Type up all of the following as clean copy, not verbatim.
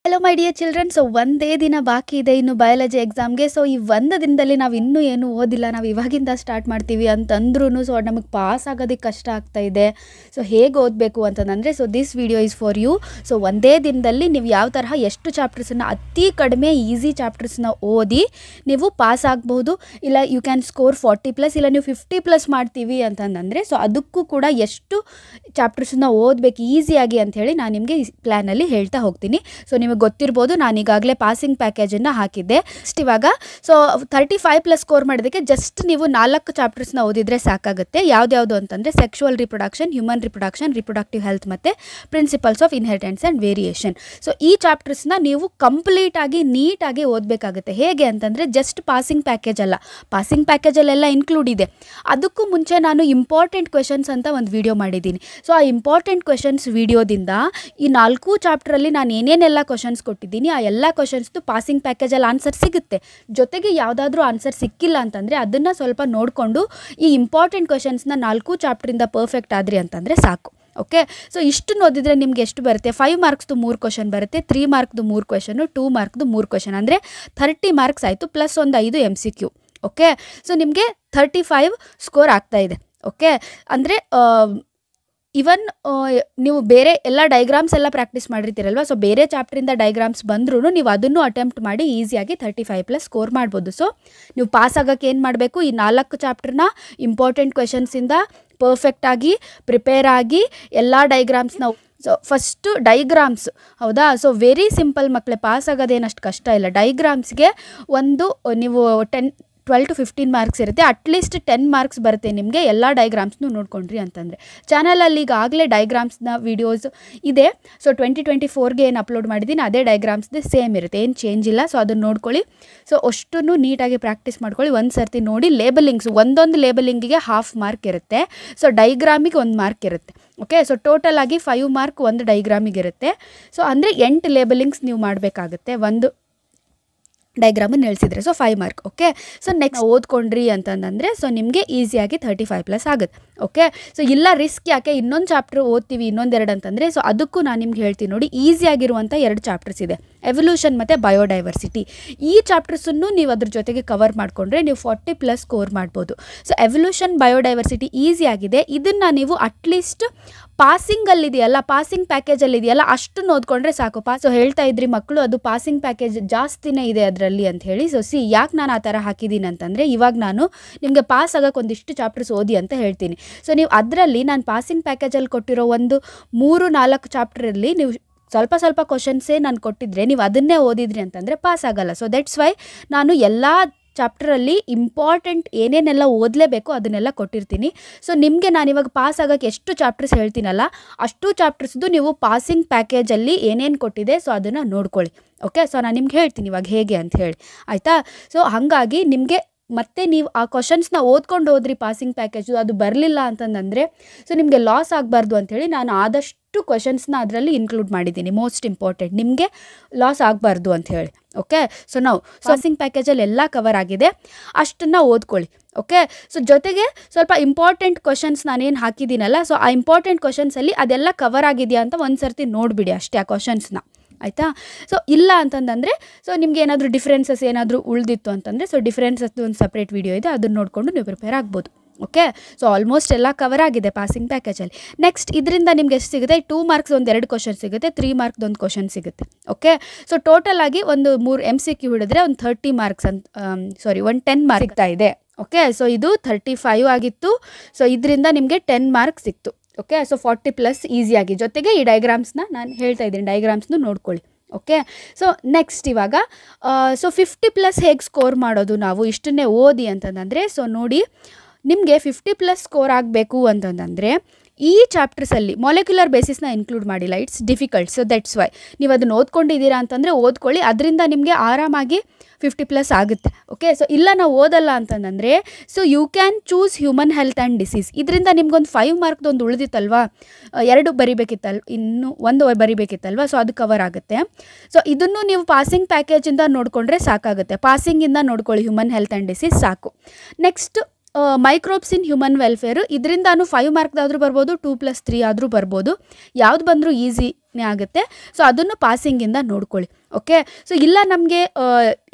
Hello my dear children. So ಒಂದೇ ದಿನ ಬಾಕಿ ಇದೆ ಇನ್ನು ಬಯಾಲಜಿ ಎಕ್ಸಾಮ್ಗೆ. ಸೊ ಈ ಒಂದು ದಿನದಲ್ಲಿ ನಾವು ಇನ್ನೂ ಏನು ಓದಿಲ್ಲ, ನಾವು ಇವಾಗಿಂದ ಸ್ಟಾರ್ಟ್ ಮಾಡ್ತೀವಿ ಅಂತಂದ್ರೂ ಸೊ ನಮಗೆ ಪಾಸ್ ಆಗೋದಕ್ಕೆ ಕಷ್ಟ ಆಗ್ತಾ ಇದೆ. ಸೊ ಹೇಗೆ ಓದಬೇಕು ಅಂತಂದರೆ so this video is for you. So ಒಂದೇ ದಿನದಲ್ಲಿ ನೀವು ಯಾವ ತರಹ ಎಷ್ಟು ಚಾಪ್ಟರ್ಸನ್ನು ಅತಿ ಕಡಿಮೆ ಈಸಿ ಚಾಪ್ಟರ್ಸ್ನ ಓದಿ ನೀವು ಪಾಸ್ ಆಗ್ಬೋದು, ಇಲ್ಲ ಯು ಕ್ಯಾನ್ ಸ್ಕೋರ್ 40+ ಇಲ್ಲ ನೀವು 50+ ಮಾಡ್ತೀವಿ ಅಂತಂದರೆ ಸೊ ಅದಕ್ಕೂ ಕೂಡ ಎಷ್ಟು ಚಾಪ್ಟರ್ಸನ್ನ ಓದಬೇಕು ಈಸಿಯಾಗಿ ಅಂಥೇಳಿ ನಾನು ನಿಮಗೆ ಈ ಪ್ಲ್ಯಾನಲ್ಲಿ ಹೇಳ್ತಾ ಹೋಗ್ತೀನಿ. ಸೊ ನಿಮಗೆ ಗೊತ್ತಿರ್ಬೋದು, ನಾನು ಈಗಾಗಲೇ ಪಾಸಿಂಗ್ ಪ್ಯಾಕೇಜನ್ನು ಹಾಕಿದ್ದೆ. ಇವಾಗ ಸೊ 35+ ಸ್ಕೋರ್ ಮಾಡೋದಕ್ಕೆ ಜಸ್ಟ್ ನೀವು 4 ಚಾಪ್ಟರ್ಸ್ನ ಓದಿದರೆ ಸಾಕಾಗುತ್ತೆ. ಯಾವ್ದ್ಯಾವುದು ಅಂತಂದರೆ sexual reproduction, human reproduction, reproductive health ಮತ್ತು principles of inheritance and variation. So ಈ ಚಾಪ್ಟರ್ಸ್ನ ನೀವು ಕಂಪ್ಲೀಟಾಗಿ ನೀಟಾಗಿ ಓದಬೇಕಾಗುತ್ತೆ. ಹೇಗೆ ಅಂತಂದರೆ ಜಸ್ಟ್ ಪಾಸಿಂಗ್ ಪ್ಯಾಕೇಜ್ ಅಲ್ಲ, ಪಾಸಿಂಗ್ ಪ್ಯಾಕೇಜಲ್ಲೆಲ್ಲ ಇನ್ಕ್ಲೂಡ್ ಇದೆ. ಅದಕ್ಕೂ ಮುಂಚೆ ನಾನು ಇಂಪಾರ್ಟೆಂಟ್ ಕ್ವೆಶನ್ಸ್ ಅಂತ ಒಂದು ವಿಡಿಯೋ ಮಾಡಿದ್ದೀನಿ. ಸೊ ಆ ಇಂಪಾರ್ಟೆಂಟ್ ಕ್ವೆಶನ್ಸ್ ವಿಡಿಯೋದಿಂದ ಈ 4 ಚಾಪ್ಟ್ರಲ್ಲಿ ನಾನು ಏನೇನೆಲ್ಲ ಕ್ವೆಶನ್ಸ್ ಕೊಟ್ಟಿದ್ದೀನಿ ಆ ಎಲ್ಲ ಕ್ವೆಶನ್ಸ್ದು ಪಾಸಿಂಗ್ ಪ್ಯಾಕೇಜಲ್ಲಿ ಆನ್ಸರ್ ಸಿಗುತ್ತೆ. ಜೊತೆಗೆ ಯಾವುದಾದ್ರೂ ಆನ್ಸರ್ ಸಿಕ್ಕಿಲ್ಲ ಅಂತಂದರೆ ಅದನ್ನು ಸ್ವಲ್ಪ ನೋಡಿಕೊಂಡು ಈ ಇಂಪಾರ್ಟೆಂಟ್ ಕ್ವೆಶನ್ಸ್ನ 4 ಚಾಪ್ಟ್ರಿಂದ ಪರ್ಫೆಕ್ಟ್ ಆದ್ರಿ ಅಂತಂದರೆ ಸಾಕು. ಓಕೆ, ಸೊ ಇಷ್ಟನ್ನು ಓದಿದರೆ ನಿಮ್ಗೆ ಎಷ್ಟು ಬರುತ್ತೆ? 5 ಮಾರ್ಕ್ಸ್ದು 3 ಕ್ವೆಶನ್ ಬರುತ್ತೆ, 3 ಮಾರ್ಕ್ದು 3 ಕ್ವೆಶನು, 2 ಮಾರ್ಕ್ದು 3 ಕ್ವೆಶನ್, ಅಂದರೆ 30 ಮಾರ್ಕ್ಸ್ ಆಯಿತು, ಪ್ಲಸ್ ಒಂದು 5 MCQ. ಓಕೆ, ಸೊ ನಿಮಗೆ 35 ಸ್ಕೋರ್ ಆಗ್ತಾಯಿದೆ. ಓಕೆ, ಅಂದರೆ ಇವನ್ ನೀವು ಬೇರೆ ಎಲ್ಲ ಡೈಗ್ರಾಮ್ಸ್ ಎಲ್ಲ ಪ್ರಾಕ್ಟೀಸ್ ಮಾಡಿರ್ತೀರಲ್ವ, ಸೊ ಬೇರೆ ಚಾಪ್ಟ್ರಿಂದ ಡೈಗ್ರಾಮ್ಸ್ ಬಂದ್ರೂ ನೀವು ಅದನ್ನು ಅಟೆಂಪ್ಟ್ ಮಾಡಿ ಈಸಿಯಾಗಿ 35+ ಸ್ಕೋರ್ ಮಾಡ್ಬೋದು. ಸೊ ನೀವು ಪಾಸ್ ಆಗೋಕ್ಕೆ ಏನು ಮಾಡಬೇಕು? ಈ 4 ಚಾಪ್ಟ್ರನ್ನ ಇಂಪಾರ್ಟೆಂಟ್ ಕ್ವೆಶನ್ಸಿಂದ ಪರ್ಫೆಕ್ಟಾಗಿ ಪ್ರಿಪೇರ್ ಆಗಿ ಎಲ್ಲ ಡೈಗ್ರಾಮ್ಸ್ನ ಸೊ ಫಸ್ಟು ಡೈಗ್ರಾಮ್ಸ್, ಹೌದಾ? ಸೊ ವೆರಿ ಸಿಂಪಲ್ ಮಕ್ಕಳೇ, ಪಾಸ್ ಆಗೋದೇನಷ್ಟು ಕಷ್ಟ ಇಲ್ಲ. ಡೈಗ್ರಾಮ್ಸ್ಗೆ ಒಂದು ನೀವು 12 to 15 ಮಾರ್ಕ್ಸ್ ಇರುತ್ತೆ, ಅಟ್ಲೀಸ್ಟ್ 10 ಮಾರ್ಕ್ಸ್ ಬರುತ್ತೆ ನಿಮಗೆ ಎಲ್ಲ ಡೈಗ್ರಾಮ್ಸ್ನು ನೋಡ್ಕೊಂಡ್ರಿ ಅಂತಂದರೆ. ಚಾನಲಲ್ಲಿ ಈಗಾಗಲೇ ಡೈಗ್ರಾಮ್ಸ್ನ ವೀಡಿಯೋಸ್ ಇದೆ. ಸೊ 2024ಗೆ ಏನು ಅಪ್ಲೋಡ್ ಮಾಡಿದ್ದೀನಿ ಅದೇ ಡೈಗ್ರಾಮ್ಸ್ದೇ ಸೇಮ್ ಇರುತ್ತೆ, ಏನು ಚೇಂಜ್ ಇಲ್ಲ. ಸೊ ಅದನ್ನು ನೋಡ್ಕೊಳ್ಳಿ. ಸೊ ಅಷ್ಟನ್ನು ನೀಟಾಗಿ ಪ್ರಾಕ್ಟೀಸ್ ಮಾಡ್ಕೊಳ್ಳಿ. ಒಂದು ಸರ್ತಿ ನೋಡಿ. ಲೇಬಲಿಂಗ್ಸ್, ಒಂದೊಂದು ಲೇಬಲಿಂಗಿಗೆ 1/2 ಮಾರ್ಕ್ ಇರುತ್ತೆ. ಸೊ ಡೈಗ್ರಾಮಿಗೆ 1 ಮಾರ್ಕ್ ಇರುತ್ತೆ. ಓಕೆ, ಸೊ ಟೋಟಲ್ ಆಗಿ 5 ಮಾರ್ಕ್ ಒಂದು ಡೈಗ್ರಾಮಿಗೆ ಇರುತ್ತೆ. ಸೊ ಅಂದರೆ 8 ಲೇಬಲಿಂಗ್ಸ್ ನೀವು ಮಾಡಬೇಕಾಗುತ್ತೆ ಒಂದು ಡೈಗ್ರಾಮನ್ನು ನಿಲ್ಲಿಸಿದ್ರೆ. So 5 mark. Okay, so next ಓದ್ಕೊಂಡ್ರಿ ಅಂತಂದರೆ ಸೊ ನಿಮಗೆ ಈಸಿಯಾಗಿ 35+ ಆಗುತ್ತೆ. ಓಕೆ, ಸೊ ಇಲ್ಲ ರಿಸ್ಕ್ ಯಾಕೆ, ಇನ್ನೊಂದು ಚಾಪ್ಟರ್ ಓದ್ತೀವಿ ಇನ್ನೊಂದೆರಡು ಅಂತಂದರೆ ಸೊ ಅದಕ್ಕೂ ನಾನು ನಿಮ್ಗೆ ಹೇಳ್ತೀನಿ ನೋಡಿ. ಈಸಿಯಾಗಿರುವಂಥ 2 ಚಾಪ್ಟರ್ಸ್ ಇದೆ, ಎವಲ್ಯೂಷನ್ ಮತ್ತು ಬಯೋಡೈವರ್ಸಿಟಿ. ಈ ಚಾಪ್ಟರ್ಸನ್ನು ನೀವು ಅದ್ರ ಜೊತೆಗೆ ಕವರ್ ಮಾಡಿಕೊಂಡ್ರೆ ನೀವು 40+ ಸ್ಕೋರ್ ಮಾಡ್ಬೋದು. ಸೊ ಎವಲ್ಯೂಷನ್, ಬಯೋಡೈವರ್ಸಿಟಿ ಈಸಿಯಾಗಿದೆ. ಇದನ್ನು ನೀವು ಅಟ್ಲೀಸ್ಟ್ ಪಾಸಿಂಗಲ್ಲಿದೆಯಲ್ಲ, ಪಾಸಿಂಗ್ ಪ್ಯಾಕೇಜಲ್ಲಿದೆಯಲ್ಲ ಅಷ್ಟನ್ನು ಓದ್ಕೊಂಡ್ರೆ ಸಾಕು. ಸೊ ಹೇಳ್ತಾ ಇದ್ರಿ ಮಕ್ಕಳು ಅದು ಪಾಸಿಂಗ್ ಪ್ಯಾಕೇಜ್ ಜಾಸ್ತಿನೇ ಇದೆ ಅದರಲ್ಲಿ ಅಂತ ಹೇಳಿ. ಸೊ ಯಾಕೆ ನಾನು ಆ ಥರ ಹಾಕಿದ್ದೀನಿ ಅಂತಂದರೆ ಇವಾಗ ನಾನು ನಿಮಗೆ ಪಾಸ್ ಆಗೋಕ್ಕೆ ಒಂದಿಷ್ಟು ಚಾಪ್ಟರ್ಸ್ ಓದಿ ಅಂತ ಹೇಳ್ತೀನಿ. ಸೊ ನೀವು ಅದರಲ್ಲಿ ನಾನು ಪಾಸಿಂಗ್ ಪ್ಯಾಕೇಜಲ್ಲಿ ಕೊಟ್ಟಿರೋ ಒಂದು 3-4 ಚಾಪ್ಟ್ರಲ್ಲಿ ನೀವು ಸ್ವಲ್ಪ ಕ್ವಶನ್ಸೇ ನಾನು ಕೊಟ್ಟಿದ್ರೆ ನೀವು ಅದನ್ನೇ ಓದಿದ್ರಿ ಅಂತಂದರೆ ಪಾಸ್ ಆಗಲ್ಲ. ಸೊ ದಟ್ಸ್ ವೈ ನಾನು ಎಲ್ಲ ಚಾಪ್ಟರಲ್ಲಿ ಇಂಪಾರ್ಟೆಂಟ್ ಏನೇನೆಲ್ಲ ಓದಲೇಬೇಕು ಅದನ್ನೆಲ್ಲ ಕೊಟ್ಟಿರ್ತೀನಿ. ಸೊ ನಿಮಗೆ ನಾನಿವಾಗ ಪಾಸ್ ಆಗೋಕ್ಕೆ ಎಷ್ಟು ಚಾಪ್ಟರ್ಸ್ ಹೇಳ್ತೀನಲ್ಲ ಅಷ್ಟು ಚಾಪ್ಟರ್ಸ್ದು ನೀವು ಪಾಸಿಂಗ್ ಪ್ಯಾಕೇಜಲ್ಲಿ ಏನೇನು ಕೊಟ್ಟಿದೆ ಸೊ ಅದನ್ನು ನೋಡ್ಕೊಳ್ಳಿ. ಓಕೆ, ಸೊ ನಾನು ನಿಮ್ಗೆ ಹೇಳ್ತೀನಿ ಇವಾಗ ಹೇಗೆ ಅಂತ ಹೇಳಿ, ಆಯಿತಾ? ಸೊ ಹಾಗಾಗಿ ನಿಮಗೆ ಮತ್ತೆ ನೀವು ಆ ಕ್ವಶನ್ಸ್ನ ಓದ್ಕೊಂಡು ಹೋದ್ರಿ ಪಾಸಿಂಗ್ ಪ್ಯಾಕೇಜು, ಅದು ಬರಲಿಲ್ಲ ಅಂತಂದರೆ ಸೊ ನಿಮಗೆ ಲಾಸ್ ಆಗಬಾರ್ದು ಅಂಥೇಳಿ ನಾನು ಆದಷ್ಟು ಕ್ವಶನ್ಸ್ನ ಅದರಲ್ಲಿ ಇನ್ಕ್ಲೂಡ್ ಮಾಡಿದ್ದೀನಿ. ಮೋಸ್ಟ್ ಇಂಪಾರ್ಟೆಂಟ್, ನಿಮಗೆ ಲಾಸ್ ಆಗಬಾರ್ದು ಅಂಥೇಳಿ. ಓಕೆ, ಸೊ ನಾವು ಪಾಸಿಂಗ್ ಪ್ಯಾಕೇಜಲ್ಲಿ ಎಲ್ಲ ಕವರ್ ಆಗಿದೆ, ಅಷ್ಟನ್ನು ಓದ್ಕೊಳ್ಳಿ. ಓಕೆ, ಸೊ ಜೊತೆಗೆ ಸ್ವಲ್ಪ ಇಂಪಾರ್ಟೆಂಟ್ ಕ್ವಶನ್ಸ್ ನಾನೇನು ಹಾಕಿದ್ದೀನಲ್ಲ ಸೊ ಆ ಇಂಪಾರ್ಟೆಂಟ್ ಕ್ವಶನ್ಸಲ್ಲಿ ಅದೆಲ್ಲ ಕವರ್ ಆಗಿದೆಯಾ ಅಂತ ಒಂದು ಸರ್ತಿ ನೋಡಿಬಿಡಿ ಅಷ್ಟೇ ಆ ಕ್ವಶನ್ಸ್ನ, ಆಯಿತಾ? ಸೊ ಇಲ್ಲ ಅಂತಂದರೆ ಸೊ ನಿಮ್ಗೆ ಏನಾದರೂ ಡಿಫ್ರೆನ್ಸಸ್ ಏನಾದರೂ ಉಳಿದಿತ್ತು ಅಂತಂದರೆ ಸೊ ಡಿಫ್ರೆನ್ಸಸ್ದು ಒಂದು ಸಪ್ರೇಟ್ ವಿಡಿಯೋ ಇದೆ, ಅದನ್ನು ನೋಡಿಕೊಂಡು ನೀವು ಪ್ರಿಪೇರ್ ಆಗ್ಬೋದು. ಓಕೆ, ಸೊ ಆಲ್ಮೋಸ್ಟ್ ಎಲ್ಲ ಕವರ್ ಆಗಿದೆ ಪಾಸಿಂಗ್ ಪ್ಯಾಕೇಜಲ್ಲಿ. ನೆಕ್ಸ್ಟ್ ಇದರಿಂದ ನಿಮ್ಗೆ ಎಷ್ಟು ಸಿಗುತ್ತೆ? 2 ಮಾರ್ಕ್ಸ್ ಒಂದು 2 ಕ್ವಶನ್ ಸಿಗುತ್ತೆ, 3 ಮಾರ್ಕ್ದು ಒಂದು ಕ್ವಶನ್ ಸಿಗುತ್ತೆ. ಓಕೆ, ಸೊ ಟೋಟಲ್ ಆಗಿ ಒಂದು 3 MCQ ಹಿಡಿದ್ರೆ ಒಂದು 30 ಮಾರ್ಕ್ಸ್ ಅಂತ ಒಂದು 10 ಮಾರ್ಕ್ ಸಿಗ್ತಾ ಇದೆ. ಓಕೆ, ಸೊ ಇದು 35 ಆಗಿತ್ತು. ಸೊ ಇದರಿಂದ ನಿಮಗೆ 10 ಮಾರ್ಕ್ ಸಿಕ್ತು. ಓಕೆ, ಸೊ 40+ ಈಸಿಯಾಗಿ. ಜೊತೆಗೆ ಈ ಡೈಗ್ರಾಮ್ಸ್ನ ನಾನು ಹೇಳ್ತಾ ಇದ್ದೀನಿ, ಡೈಗ್ರಾಮ್ಸ್ನು ನೋಡ್ಕೊಳ್ಳಿ. ಓಕೆ, ಸೊ ನೆಕ್ಸ್ಟ್ ಇವಾಗ ಸೊ 50+ ಹೇಗೆ ಸ್ಕೋರ್ ಮಾಡೋದು ನಾವು ಇಷ್ಟನ್ನೇ ಓದಿ ಅಂತಂದರೆ ಸೊ ನೋಡಿ, ನಿಮಗೆ 50+ ಸ್ಕೋರ್ ಆಗಬೇಕು ಅಂತಂದರೆ ಈ ಚಾಪ್ಟರ್ಸಲ್ಲಿ ಮಾಲಿಕ್ಯುಲರ್ ಬೇಸಿಸ್ನ ಇನ್ಕ್ಲೂಡ್ ಮಾಡಿಲ್ಲ, it's difficult. So that's why ನೀವು ಅದನ್ನು ಓದ್ಕೊಂಡಿದ್ದೀರಾ ಅಂತಂದರೆ ಓದ್ಕೊಳ್ಳಿ, ಅದರಿಂದ ನಿಮಗೆ ಆರಾಮಾಗಿ 50+ ಆಗುತ್ತೆ. ಓಕೆ, ಸೊ ಇಲ್ಲ ನಾವು ಓದಲ್ಲ ಅಂತಂದರೆ so you can choose human health and disease. ಇದರಿಂದ ನಿಮ್ಗೊಂದು 5 ಮಾರ್ಕ್ದು ಒಂದು ಉಳಿದಿತ್ತಲ್ವಾ, 2 ಬರಿಬೇಕಿತ್ತಲ್ವ, ಇನ್ನೂ 1 ಬರಿಬೇಕಿತ್ತಲ್ವ, ಸೊ ಅದು ಕವರ್ ಆಗುತ್ತೆ. ಸೊ ಇದನ್ನು ನೀವು ಪಾಸಿಂಗ್ ಪ್ಯಾಕೇಜಿಂದ ನೋಡಿಕೊಂಡ್ರೆ ಸಾಕಾಗುತ್ತೆ. ಪಾಸಿಂಗಿಂದ ನೋಡ್ಕೊಳ್ಳಿ ಹ್ಯೂಮನ್ ಹೆಲ್ತ್ ಆ್ಯಂಡ್ ಡಿಸೀಸ್ ಸಾಕು. Next microbes in human welfare, ಇದರಿಂದಾನು 5 ಮಾರ್ಕ್ದಾದರೂ ಬರ್ಬೋದು, 2+3 ಆದರೂ ಬರ್ಬೋದು. ಯಾವ್ದು ಬಂದರೂ ಈಸಿ ಆಗುತ್ತೆ. ಸೊ ಅದನ್ನು ಪಾಸಿಂಗಿಂದ ನೋಡ್ಕೊಳ್ಳಿ. ಓಕೆ, ಸೊ ಇಲ್ಲ ನಮಗೆ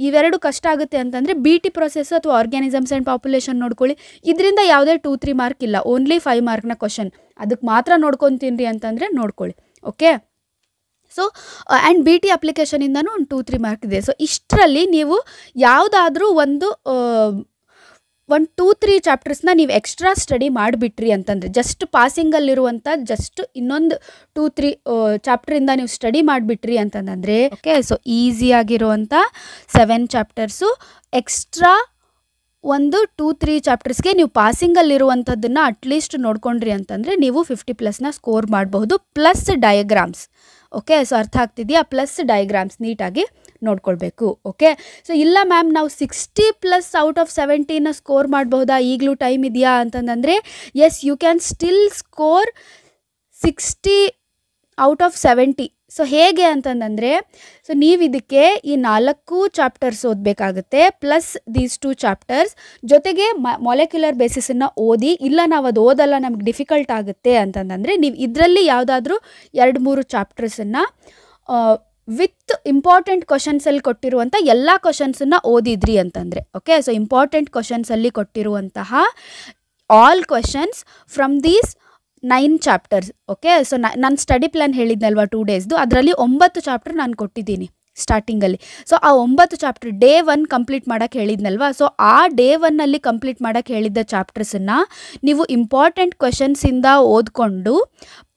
ಇವೆರಡು ಕಷ್ಟ ಆಗುತ್ತೆ ಅಂತಂದರೆ ಬಿ ಟಿ ಪ್ರೊಸೆಸ್ ಅಥವಾ ಆರ್ಗ್ಯಾನಿಸಮ್ಸ್ ಆ್ಯಂಡ್ ಪಾಪ್ಯುಲೇಷನ್ ನೋಡ್ಕೊಳ್ಳಿ. ಇದರಿಂದ ಯಾವುದೇ 2-3 ಮಾರ್ಕ್ ಇಲ್ಲ, ಓನ್ಲಿ 5 ಮಾರ್ಕ್ನ ಕ್ವಶನ್. ಅದಕ್ಕೆ ಮಾತ್ರ ನೋಡ್ಕೊತೀನಿ ಅಂತಂದರೆ ನೋಡ್ಕೊಳ್ಳಿ. Okay, so and B T ಅಪ್ಲಿಕೇಶನಿಂದನೂ ಒಂದು 2-3 ಮಾರ್ಕ್ ಇದೆ. ಸೊ ಇಷ್ಟರಲ್ಲಿ ನೀವು ಯಾವುದಾದ್ರೂ ಒಂದು 2-3 ಚಾಪ್ಟರ್ಸ್ನ ನೀವು ಎಕ್ಸ್ಟ್ರಾ ಸ್ಟಡಿ ಮಾಡಿಬಿಟ್ರಿ ಅಂತಂದರೆ, ಜಸ್ಟ್ ಪಾಸಿಂಗಲ್ಲಿರುವಂಥ ಜಸ್ಟ್ ಇನ್ನೊಂದು 2-3 ಚಾಪ್ಟ್ರಿಂದ ನೀವು ಸ್ಟಡಿ ಮಾಡಿಬಿಟ್ರಿ ಅಂತಂದರೆ, ಓಕೆ, ಸೊ ಈಸಿಯಾಗಿರುವಂಥ 7 ಚಾಪ್ಟರ್ಸು ಎಕ್ಸ್ಟ್ರಾ ಒಂದು 2-3 ಚಾಪ್ಟರ್ಸ್ಗೆ ನೀವು ಪಾಸಿಂಗಲ್ಲಿರುವಂಥದ್ದನ್ನು ಅಟ್ಲೀಸ್ಟ್ ನೋಡ್ಕೊಂಡ್ರಿ ಅಂತಂದರೆ ನೀವು 50+ ಸ್ಕೋರ್ ಮಾಡಬಹುದು, ಪ್ಲಸ್ ಡಯಾಗ್ರಾಮ್ಸ್. ಓಕೆ, ಸೊ ಅರ್ಥ ಆಗ್ತಿದೆಯಾ? ಪ್ಲಸ್ ಡಯಾಗ್ರಾಮ್ಸ್ ನೀಟಾಗಿ ನೋಡ್ಕೊಳ್ಬೇಕು. ಓಕೆ, ಸೊ ಇಲ್ಲ ಮ್ಯಾಮ್ ನಾವು 60+ ಔಟ್ ಆಫ್ 70ನ ಸ್ಕೋರ್ ಮಾಡಬಹುದಾ, ಈಗಲೂ ಟೈಮ್ ಇದೆಯಾ ಅಂತಂದರೆ, yes, you can still score 60 out of 70. So ಹೇಗೆ ಅಂತಂದರೆ, ಸೊ ನೀವು ಇದಕ್ಕೆ ಈ 4 ಚಾಪ್ಟರ್ಸ್ ಓದಬೇಕಾಗುತ್ತೆ, ಪ್ಲಸ್ ದೀಸ್ 2 ಚಾಪ್ಟರ್ಸ್ ಜೊತೆಗೆ ಮಾಲಿಕ್ಯುಲರ್ ಬೇಸಿಸನ್ನು ಓದಿ. ಇಲ್ಲ ನಾವು ಅದು ಓದಲ್ಲ, ನಮ್ಗೆ ಡಿಫಿಕಲ್ಟ್ ಆಗುತ್ತೆ ಅಂತಂದರೆ ನೀವು ಇದರಲ್ಲಿ ಯಾವುದಾದ್ರೂ 2-3 ಚಾಪ್ಟರ್ಸನ್ನು ವಿತ್ ಇಂಪಾರ್ಟೆಂಟ್ ಕ್ವಶನ್ಸಲ್ಲಿ ಕೊಟ್ಟಿರುವಂಥ ಎಲ್ಲ ಕ್ವಶನ್ಸನ್ನು ಓದಿದ್ರಿ ಅಂತಂದರೆ, ಓಕೆ, ಸೊ ಇಂಪಾರ್ಟೆಂಟ್ ಕ್ವಶನ್ಸಲ್ಲಿ ಕೊಟ್ಟಿರುವಂತಹ all questions from these 9 chapters. Okay, so ನಾನು ಸ್ಟಡಿ ಪ್ಲ್ಯಾನ್ ಹೇಳಿದ್ನಲ್ವ 2 ಡೇಸ್ದು, ಅದರಲ್ಲಿ 9 ಚಾಪ್ಟರ್ ನಾನು ಕೊಟ್ಟಿದ್ದೀನಿ ಸ್ಟಾರ್ಟಿಂಗಲ್ಲಿ. ಸೊ ಆ 9 ಚಾಪ್ಟರ್ ಡೇ 1 ಕಂಪ್ಲೀಟ್ ಮಾಡೋಕ್ಕೆ ಹೇಳಿದ್ನಲ್ವ, ಸೊ ಆ ಡೇ 1ನಲ್ಲಿ ಕಂಪ್ಲೀಟ್ ಮಾಡೋಕ್ಕೆ ಹೇಳಿದ್ದ ಚಾಪ್ಟರ್ಸನ್ನು ನೀವು ಇಂಪಾರ್ಟೆಂಟ್ ಕ್ವೆಶನ್ಸಿಂದ ಓದ್ಕೊಂಡು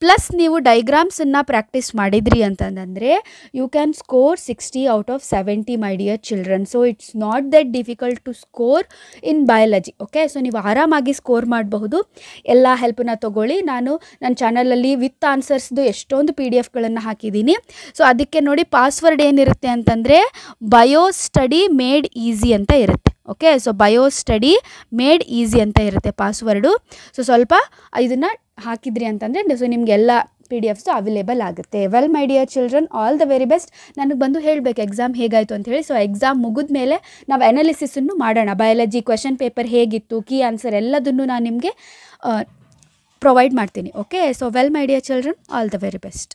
ಪ್ಲಸ್ ನೀವು ಡೈಗ್ರಾಮ್ಸನ್ನು ಪ್ರಾಕ್ಟೀಸ್ ಮಾಡಿದ್ರಿ ಅಂತಂದರೆ you can score 60 out of 70 my dear children. So it's not that difficult to score in biology. Okay, so ನೀವು ಆರಾಮಾಗಿ ಸ್ಕೋರ್ ಮಾಡಬಹುದು. ಎಲ್ಲ ಹೆಲ್ಪನ್ನ ತೊಗೊಳ್ಳಿ. ನಾನು ನನ್ನ ಚಾನಲಲ್ಲಿ ವಿತ್ ಆನ್ಸರ್ಸ್ದು ಎಷ್ಟೊಂದು PDF ಹಾಕಿದ್ದೀನಿ. ಸೊ ಅದಕ್ಕೆ ನೋಡಿ ಪಾಸ್ವರ್ಡ್ ಏನಿರುತ್ತೆ ಅಂತಂದರೆ ಬಯೋ ಸ್ಟಡಿ ಮೇಡ್ ಈಸಿ ಅಂತ ಇರುತ್ತೆ. Okay, so bio study made easy ಅಂತ ಇರುತ್ತೆ ಪಾಸ್ವರ್ಡು. ಸೊ ಸ್ವಲ್ಪ ಇದನ್ನು ಹಾಕಿದ್ರಿ ಅಂತಂದರೆ ಸೊ ನಿಮಗೆಲ್ಲ PDFs ಅವೈಲೇಬಲ್ ಆಗುತ್ತೆ. Well my dear children, all the very best. ನನಗೆ ಬಂದು ಹೇಳಬೇಕು ಎಕ್ಸಾಮ್ ಹೇಗಾಯಿತು ಅಂತ ಹೇಳಿ. ಸೊ ಎಕ್ಸಾಮ್ ಮುಗಿದ ಮೇಲೆ ನಾವು ಅನಾಲಿಸಿಸನ್ನು ಮಾಡೋಣ. ಬಯಾಲಜಿ ಕ್ವೆಶನ್ ಪೇಪರ್ ಹೇಗಿತ್ತು, ಕೀ ಆನ್ಸರ್ ಎಲ್ಲದನ್ನು ನಾನು ನಿಮಗೆ ಪ್ರೊವೈಡ್ ಮಾಡ್ತೀನಿ. Okay, so well my dear children, all the very best.